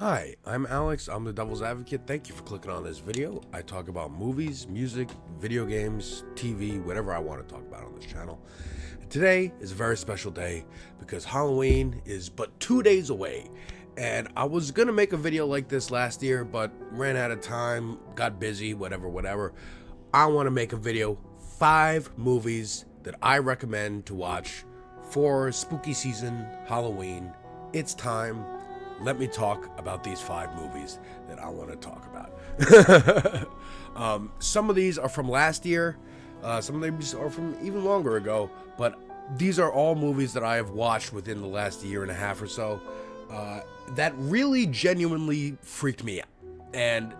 Hi, I'm Alex. I'm the Devil's Advocate. Thank you for clicking on this video. I talk about movies, music, video games, TV, whatever I want to talk about on this channel. And today is a very special day because Halloween is but 2 days away. And I was going to make a video like this last year, but ran out of time, got busy, whatever. I want to make a video, 5 movies that I recommend to watch for spooky season, Halloween. It's time. Let me talk about these 5 movies that I want to talk about. Some of these are from last year. Some of these are from even longer ago. But these are all movies that I have watched within the last year and a half or so that really genuinely freaked me out. And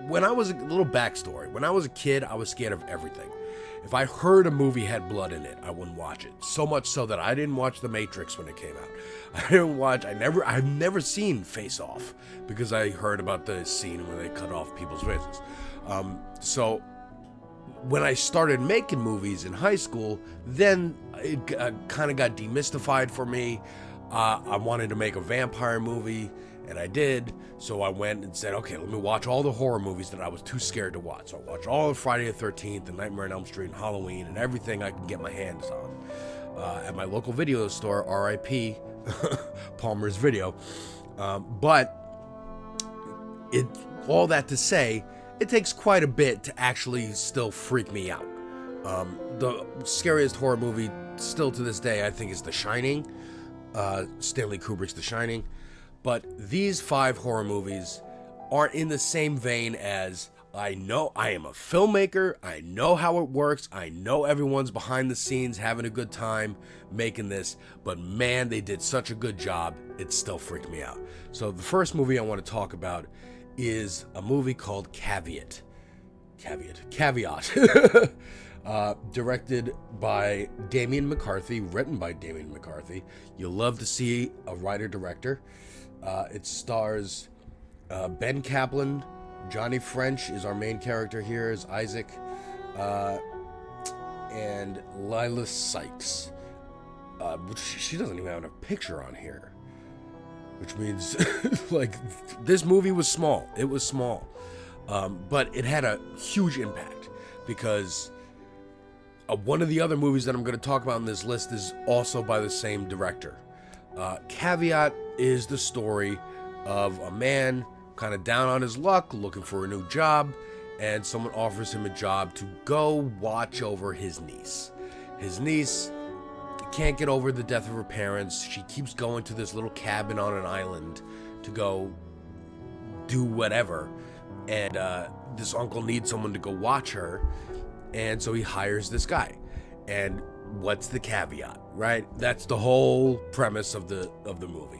when I was a little backstory, when I was a kid, I was scared of everything. If I heard a movie had blood in it, I wouldn't watch it. So much so that I didn't watch The Matrix when it came out. I've never seen Face Off because I heard about the scene where they cut off people's faces. So when I started making movies in high school, then it kind of got demystified for me. I wanted to make a vampire movie, and I did. So I went and said, okay, let me watch all the horror movies that I was too scared to watch. So I watched all of Friday the 13th and Nightmare on Elm Street and Halloween and everything I can get my hands on at my local video store, RIP, Palmer's Video. But all that to say, it takes quite a bit to actually still freak me out. The scariest horror movie still to this day, I think, is The Shining. Stanley Kubrick's The Shining. But these 5 horror movies are in the same vein as, I know I am a filmmaker, I know how it works, I know everyone's behind the scenes having a good time making this, but man, they did such a good job, it still freaked me out. So the first movie I want to talk about is a movie called Caveat. Directed by Damien McCarthy, written by Damien McCarthy. You'll love to see a writer-director. It stars Ben Kaplan. Johnny French is our main character here as Isaac. And Lila Sykes. Which she doesn't even have a picture on here. Which means, like, this movie was small. It was small. But it had a huge impact because one of the other movies that I'm going to talk about in this list is also by the same director. Caveat is the story of a man kind of down on his luck, looking for a new job, and someone offers him a job to go watch over his niece. His niece can't get over the death of her parents. She keeps going to this little cabin on an island to go do whatever, and this uncle needs someone to go watch her, and so he hires this guy. And what's the caveat, right? That's the whole premise of the movie.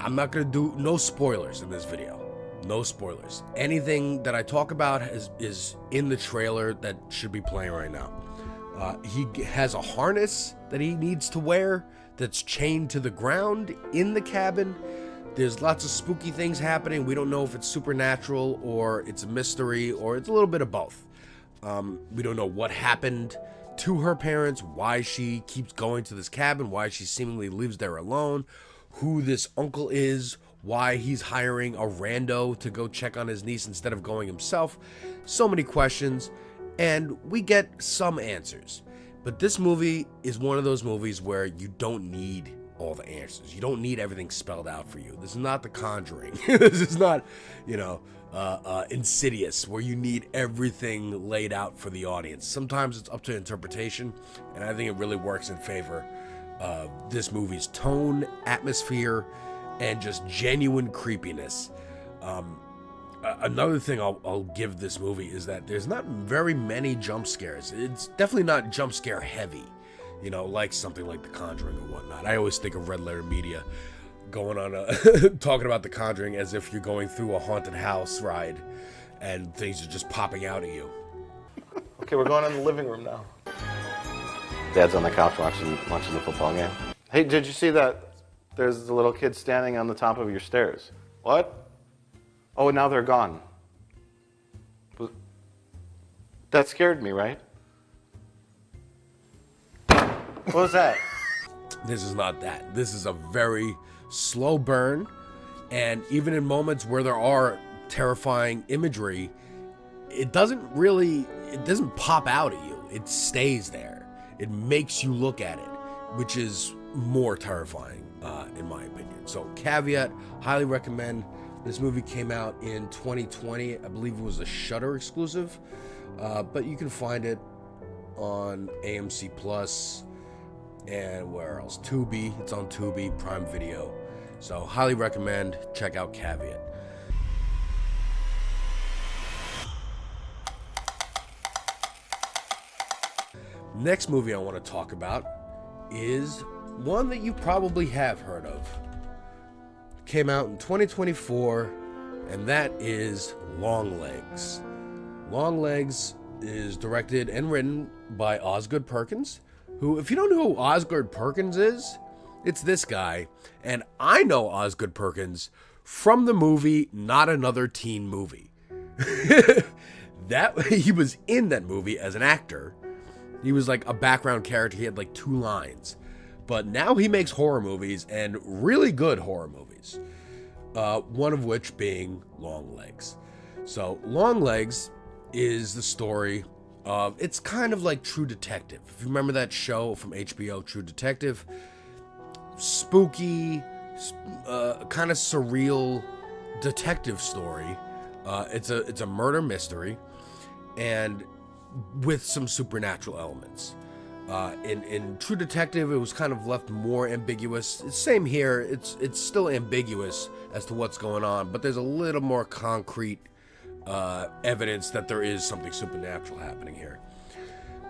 I'm not going to do no spoilers in this video. No spoilers. Anything that I talk about is in the trailer that should be playing right now. He has a harness that he needs to wear that's chained to the ground in the cabin. There's lots of spooky things happening. We don't know if it's supernatural or it's a mystery or it's a little bit of both. We don't know what happened to her parents, why she keeps going to this cabin, why she seemingly lives there alone, who this uncle is, why he's hiring a rando to go check on his niece instead of going himself. So many questions, and we get some answers. But this movie is one of those movies where you don't need all the answers. You don't need everything spelled out for you. This is not The Conjuring. This is not, Insidious, where you need everything laid out for the audience. Sometimes it's up to interpretation, and I think it really works in favor of this movie's tone, atmosphere, and just genuine creepiness. Another thing I'll give this movie is that there's not very many jump scares. It's definitely not jump scare heavy, like something like The Conjuring or whatnot. I always think of Red Letter Media going on talking about The Conjuring as if you're going through a haunted house ride and things are just popping out at you. Okay, we're going in the living room now. Dad's on the couch watching the football game. Hey, did you see that? There's the little kid standing on the top of your stairs. What? Oh, now they're gone. That scared me, right? What was that? This is not that. This is a very slow burn. And even in moments where there are terrifying imagery, it doesn't pop out at you. It stays there. It makes you look at it, which is more terrifying, in my opinion. So Caveat, highly recommend. This movie came out in 2020. I believe it was a Shudder exclusive, but you can find it on AMC Plus and where else? Tubi. It's on Tubi, Prime Video. So highly recommend. Check out Caveat. Next movie I want to talk about is one that you probably have heard of. Came out in 2024, and that is Longlegs. Longlegs is directed and written by Osgood Perkins, who, if you don't know who Osgood Perkins is, it's this guy. And I know Osgood Perkins from the movie Not Another Teen Movie. He was in that movie as an actor. He was like a background character. He had like 2 lines. But now he makes horror movies, and really good horror movies. One of which being Longlegs. So Longlegs is the story of, it's kind of like True Detective. If you remember that show from HBO, True Detective, spooky, kind of surreal detective story. It's a murder mystery, and with some supernatural elements. In True Detective, it was kind of left more ambiguous. Same here. It's still ambiguous as to what's going on, but there's a little more concrete evidence that there is something supernatural happening here.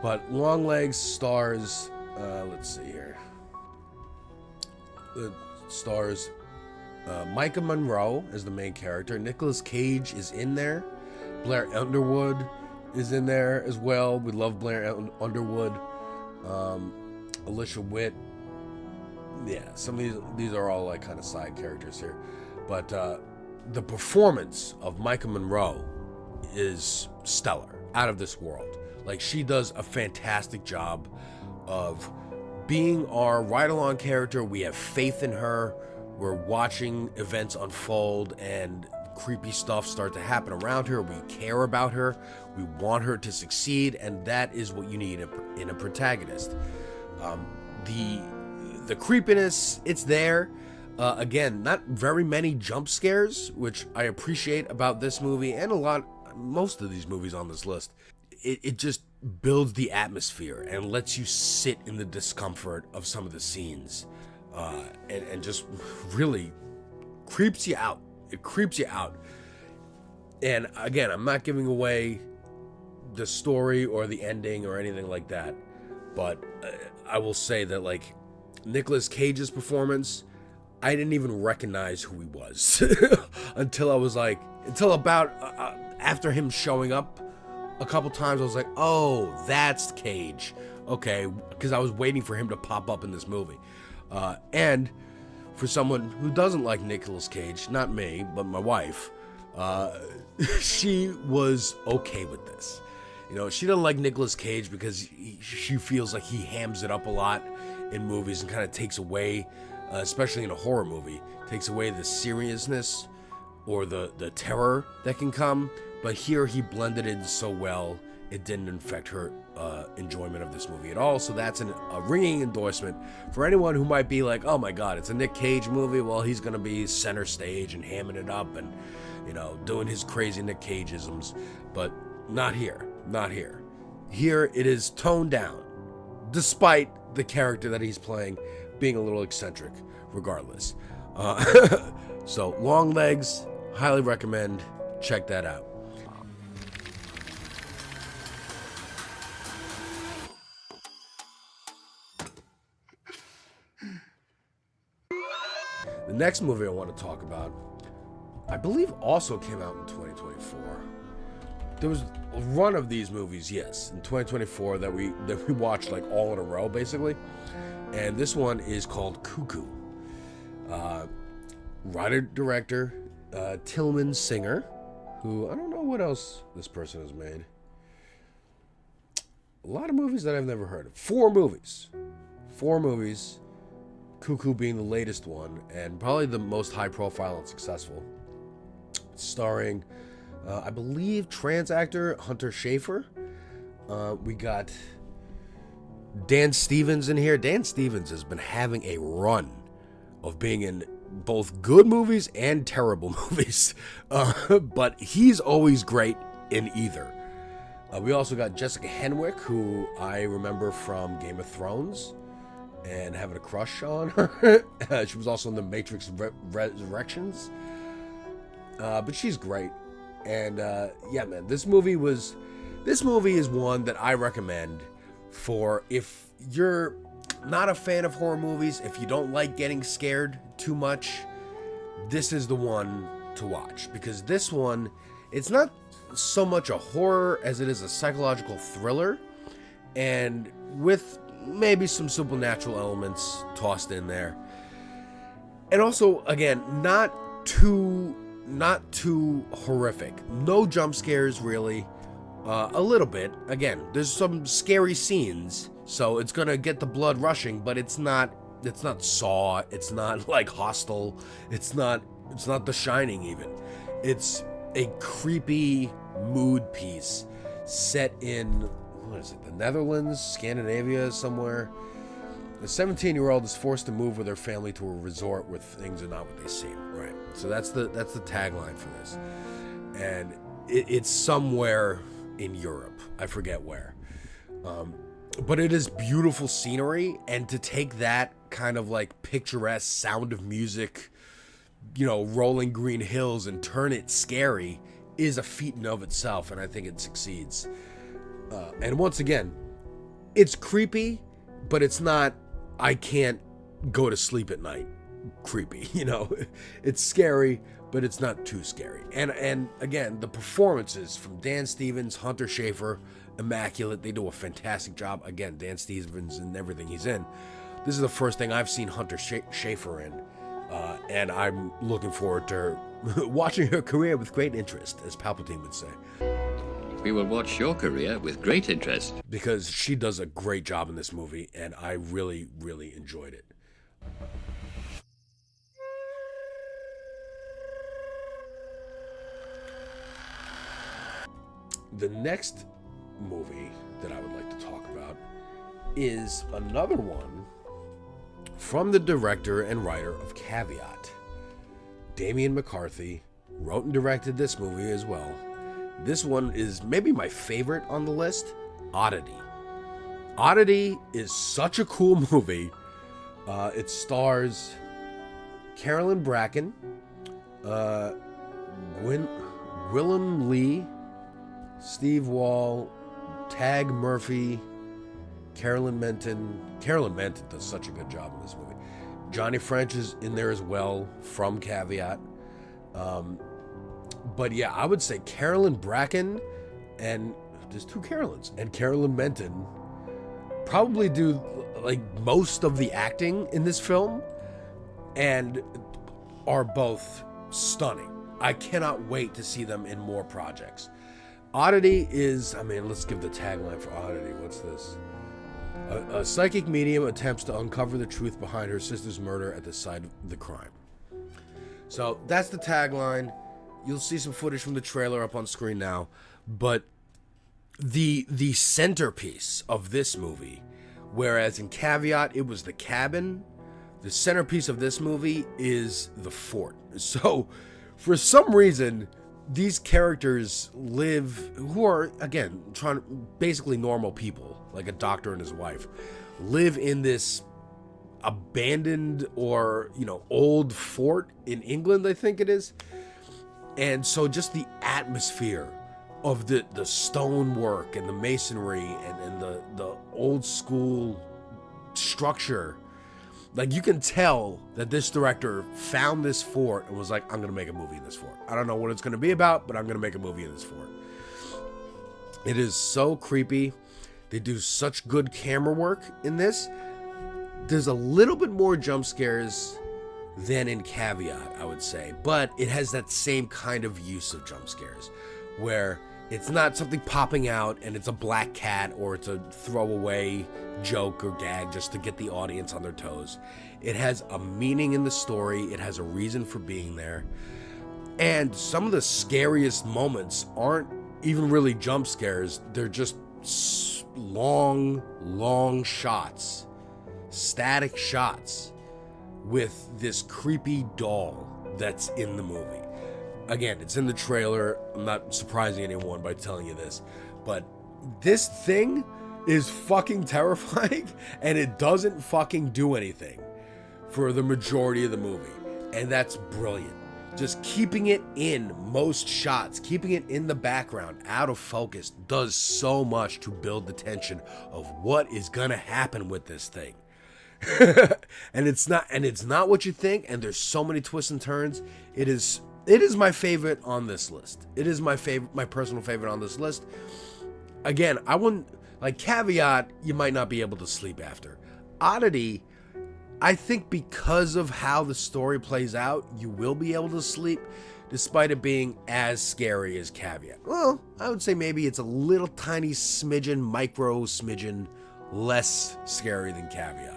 But Longlegs stars, let's see here. It stars Micah Monroe as the main character. Nicolas Cage is in there. Blair Underwood is in there as well. We love Blair Underwood. Alicia Witt. Yeah, some of these are all like kind of side characters here. But the performance of Micah Monroe is stellar, out of this world. Like, she does a fantastic job of being our ride-along character. We have faith in her. We're watching events unfold and creepy stuff start to happen around her. We care about her. We want her to succeed, and that is what you need in a protagonist. The creepiness, it's there. Again, not very many jump scares, which I appreciate about this movie and most of these movies on this list. It just builds the atmosphere and lets you sit in the discomfort of some of the scenes, and just really creeps you out. It creeps you out. And again, I'm not giving away the story or the ending or anything like that, but I will say that, like, Nicolas Cage's performance, I didn't even recognize who he was until about after him showing up a couple times. I was like, oh, that's Cage. Okay, because I was waiting for him to pop up in this movie. And for someone who doesn't like Nicolas Cage, not me, but my wife, she was okay with this. You know, she doesn't like Nicolas Cage because she feels like he hams it up a lot in movies and kind of takes away, especially in a horror movie, takes away the seriousness or the terror that can come. But here he blended in so well, it didn't affect her enjoyment of this movie at all. So that's a ringing endorsement for anyone who might be like, oh my God, it's a Nick Cage movie. Well, he's going to be center stage and hamming it up and, you know, doing his crazy Nick Cage-isms. But not here. Not here. Here it is toned down, despite the character that he's playing being a little eccentric regardless. So Longlegs, highly recommend. Check that out. The next movie I want to talk about, I believe also came out in 2024. There was a run of these movies, yes, in 2024 that we watched like all in a row, basically. And this one is called Cuckoo. Writer-director Tillman Singer, who I don't know what else this person has made. A lot of movies that I've never heard of. 4 movies. Cuckoo being the latest one, and probably the most high profile and successful. Starring, I believe, trans actor Hunter Schafer. We got Dan Stevens in here. Dan Stevens has been having a run of being in both good movies and terrible movies. But he's always great in either. We also got Jessica Henwick, who I remember from Game of Thrones and having a crush on her. She was also in the Matrix Resurrections. But she's great. And yeah, man, this movie is one that I recommend for if you're not a fan of horror movies, if you don't like getting scared too much, this is the one to watch. Because this one, it's not so much a horror as it is a psychological thriller, and with maybe some supernatural elements tossed in there. And also, again, not too horrific. No jump scares, really. A little bit. Again, there's some scary scenes, so it's gonna get the blood rushing, but it's not Saw, it's not like Hostel, it's not The Shining even. It's a creepy mood piece set in, what is it, the Netherlands, Scandinavia, somewhere. The 17-year-old is forced to move with her family to a resort where things are not what they seem. Right. So that's the tagline for this, and it's somewhere in Europe. I forget where. But it is beautiful scenery, and to take that kind of like picturesque sound of music, rolling green hills, and turn it scary is a feat in of itself, and I think it succeeds. And once again, it's creepy, but it's not, I can't go to sleep at night creepy, It's scary, but it's not too scary. And again, the performances from Dan Stevens, Hunter Schafer, immaculate. They do a fantastic job. Again, Dan Stevens in everything he's in. This is the first thing I've seen Hunter Schafer in, and I'm looking forward to watching her career with great interest, as Palpatine would say. We will watch your career with great interest. Because she does a great job in this movie, and I really, really enjoyed it. The next movie that I would like to talk about is another one from the director and writer of Caveat. Damian McCarthy wrote and directed this movie as well. This one is maybe my favorite on the list, Oddity. Oddity is such a cool movie. It stars Carolyn Bracken, Willem Lee, Steve Wall, Tag Murphy, Carolyn Menton. Carolyn Menton does such a good job in this movie. Johnny French is in there as well from Caveat. But yeah, I would say Carolyn Bracken, and there's two Carolyns, and Carolyn Menton probably do like most of the acting in this film and are both stunning. I cannot wait to see them in more projects. Oddity is, let's give the tagline for Oddity. What's this? A psychic medium attempts to uncover the truth behind her sister's murder at the site of the crime. So that's the tagline. You'll see some footage from the trailer up on screen now. But the centerpiece of this movie, whereas in Caveat it was the cabin, the centerpiece of this movie is the fort. So for some reason, these characters who are, again, basically normal people, like a doctor and his wife, live in this abandoned or, old fort in England, I think it is. And so just the atmosphere of the stonework and the masonry and the old school structure, like you can tell that this director found this fort and was like, I'm going to make a movie in this fort. I don't know what it's going to be about, but I'm going to make a movie in this fort. It is so creepy. They do such good camera work in this. There's a little bit more jump scares than in Caveat, I would say, but it has that same kind of use of jump scares where It's not something popping out and it's a black cat or it's a throwaway joke or gag just to get the audience on their toes. It has a meaning in the story. It has a reason for being there. And some of the scariest moments aren't even really jump scares. They're just long shots, static shots with this creepy doll that's in the movie. Again, it's in the trailer. I'm not surprising anyone by telling you this, but this thing is fucking terrifying and it doesn't fucking do anything for the majority of the movie. And that's brilliant. Just keeping it in most shots, keeping it in the background, out of focus, does so much to build the tension of what is gonna happen with this thing. and it's not what you think, and there's so many twists and turns. It is my favorite on this list. It is my personal favorite on this list. Again, I wouldn't, like, Caveat, you might not be able to sleep after. Oddity, I think because of how the story plays out, you will be able to sleep, despite it being as scary as Caveat. Well, I would say maybe it's a little tiny micro smidgen less scary than Caveat.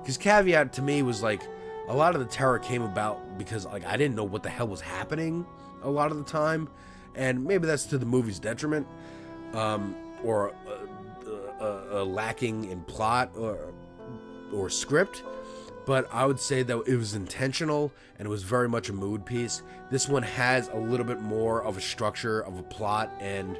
Because Caveat to me was like, a lot of the terror came about because like I didn't know what the hell was happening a lot of the time, and maybe that's to the movie's detriment, or lacking in plot or script. But I would say that it was intentional and it was very much a mood piece. This one has a little bit more of a structure of a plot, and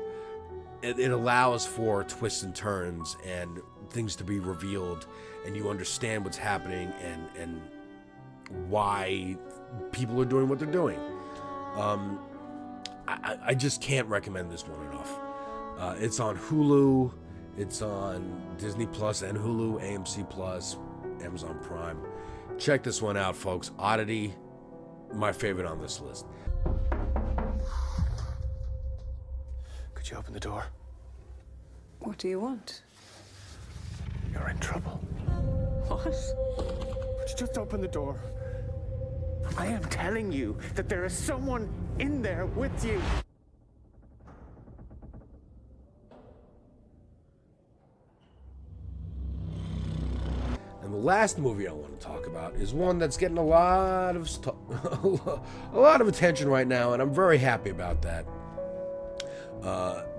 it allows for twists and turns and things to be revealed, and you understand what's happening and why people are doing what they're doing. I just can't recommend this one enough. It's on Hulu, it's on Disney Plus and Hulu, AMC Plus, Amazon Prime. Check this one out, folks. Oddity, my favorite on this list. Could you open the door? What do you want? You're in trouble. What? Would you just open the door? I am telling you that there is someone in there with you. And the last movie I want to talk about is one that's getting a lot of attention right now, and I'm very happy about that,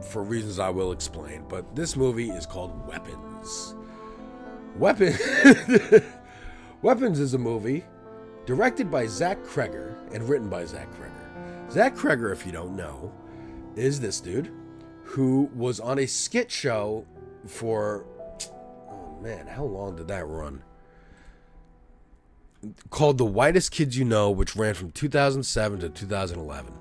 for reasons I will explain. But this movie is called Weapons. Weapons is a movie directed by Zach Kreger and written by Zach Kreger. Zach Kreger, if you don't know, is this dude who was on a skit show for, oh man, how long did that run? Called The Whitest Kids You Know, which ran from 2007 to 2011.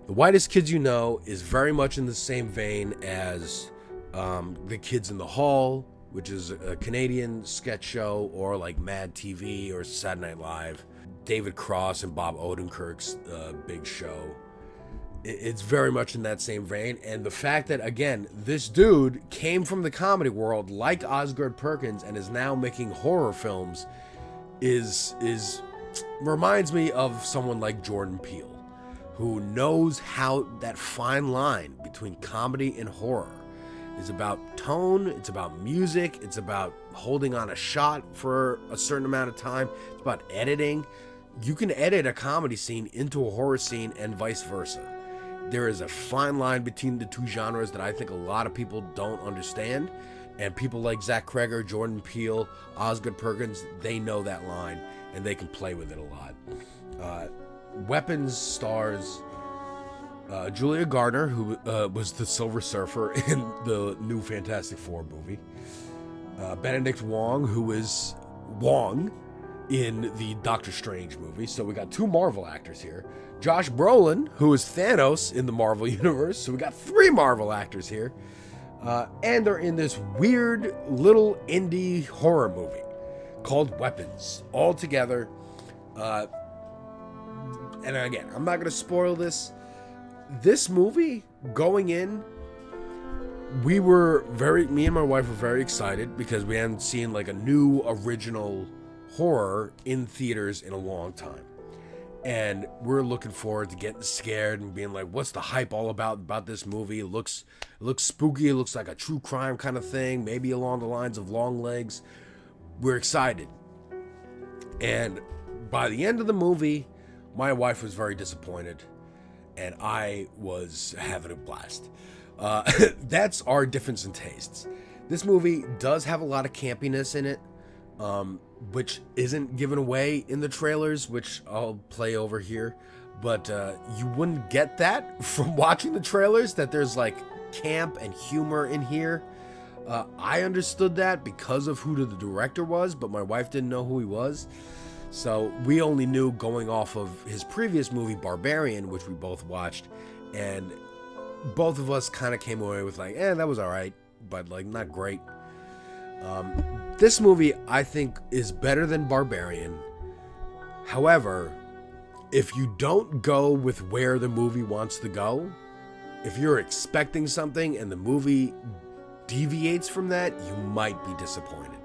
The Whitest Kids You Know is very much in the same vein as The Kids in the Hall, which is a Canadian sketch show, or like Mad TV or Saturday Night Live. David Cross and Bob Odenkirk's big show. It's very much in that same vein. And the fact that, again, this dude came from the comedy world like Osgood Perkins and is now making horror films reminds me of someone like Jordan Peele, who knows how that fine line between comedy and horror is about tone, it's about music, it's about holding on a shot for a certain amount of time, it's about editing. You can edit a comedy scene into a horror scene and vice versa. There is a fine line between the two genres that I think a lot of people don't understand, and people like Zach Kreger, Jordan Peele, Osgood Perkins, they know that line and they can play with it a lot. Weapons stars Julia Gardner, who was the Silver Surfer in the new Fantastic Four movie. Benedict Wong, who is Wong in the Doctor Strange movie. So we got two Marvel actors here. Josh Brolin, who is Thanos in the Marvel Universe. So we got three Marvel actors here. And they're in this weird little indie horror movie called Weapons, all together. And again, I'm not going to spoil this. This movie, going in, me and my wife were very excited because we hadn't seen like a new original horror in theaters in a long time. And we're looking forward to getting scared and being like, what's the hype all about this movie? It looks spooky. It looks like a true crime kind of thing, maybe along the lines of Longlegs. We're excited. And by the end of the movie, my wife was very disappointed, and I was having a blast. That's our difference in tastes. This movie does have a lot of campiness in it, which isn't given away in the trailers, which I'll play over here. But you wouldn't get that from watching the trailers, that there's like camp and humor in here. I understood that because of who the director was, but my wife didn't know who he was. So we only knew going off of his previous movie, Barbarian, which we both watched. And both of us kind of came away with like, that was all right, but like not great. This movie, I think, is better than Barbarian. However, if you don't go with where the movie wants to go, if you're expecting something and the movie deviates from that, you might be disappointed.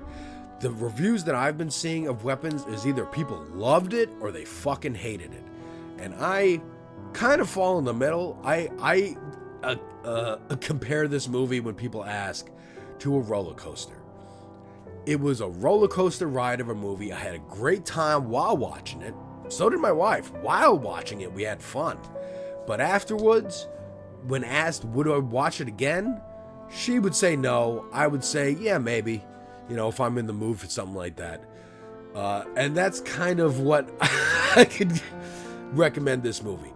The reviews that I've been seeing of Weapons is either people loved it or they fucking hated it. And I kind of fall in the middle. I compare this movie, when people ask, to a roller coaster. It was a roller coaster ride of a movie. I had a great time while watching it. So did my wife. While watching it, we had fun. But afterwards, when asked, would I watch it again? She would say no. I would say, yeah, maybe. If I'm in the mood for something like that. And that's kind of what I could recommend this movie.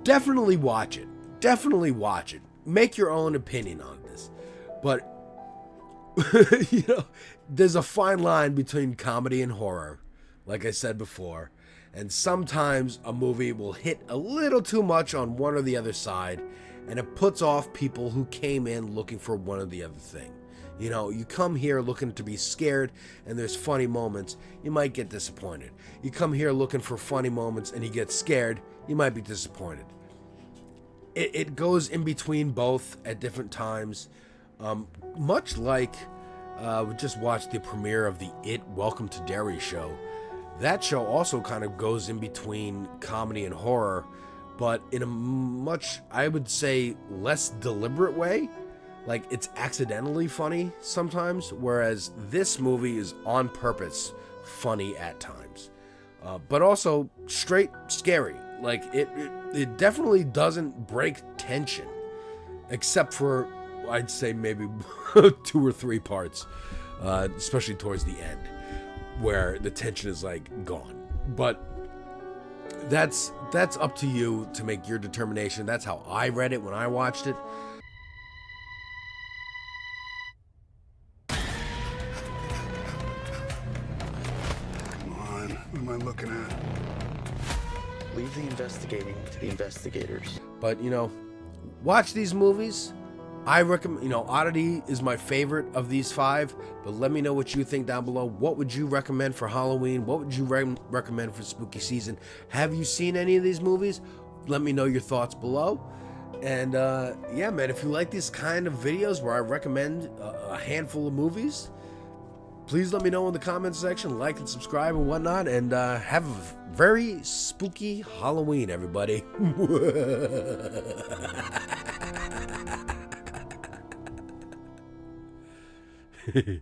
Definitely watch it. Definitely watch it. Make your own opinion on this. But, there's a fine line between comedy and horror, like I said before. And sometimes a movie will hit a little too much on one or the other side, and it puts off people who came in looking for one or the other thing. You come here looking to be scared and there's funny moments, you might get disappointed. You come here looking for funny moments and you get scared, you might be disappointed. It goes in between both at different times. Much like we just watched the premiere of the It Welcome to Derry show. That show also kind of goes in between comedy and horror, but in a much, I would say, less deliberate way. Like, it's accidentally funny sometimes, whereas this movie is on purpose funny at times. But also straight scary. Like, it definitely doesn't break tension, except for, I'd say, maybe 2 or 3 parts, especially towards the end, where the tension is, like, gone. But that's up to you to make your determination. That's how I read it when I watched it. What am I looking at? Leave the investigating to the investigators. But, watch these movies. I recommend, Oddity is my favorite of these 5, but let me know what you think down below. What would you recommend for Halloween? What would you recommend for spooky season? Have you seen any of these movies? Let me know your thoughts below. And, yeah, man, if you like these kind of videos where I recommend a handful of movies, please let me know in the comments section, like and subscribe and whatnot, and have a very spooky Halloween, everybody. Hehe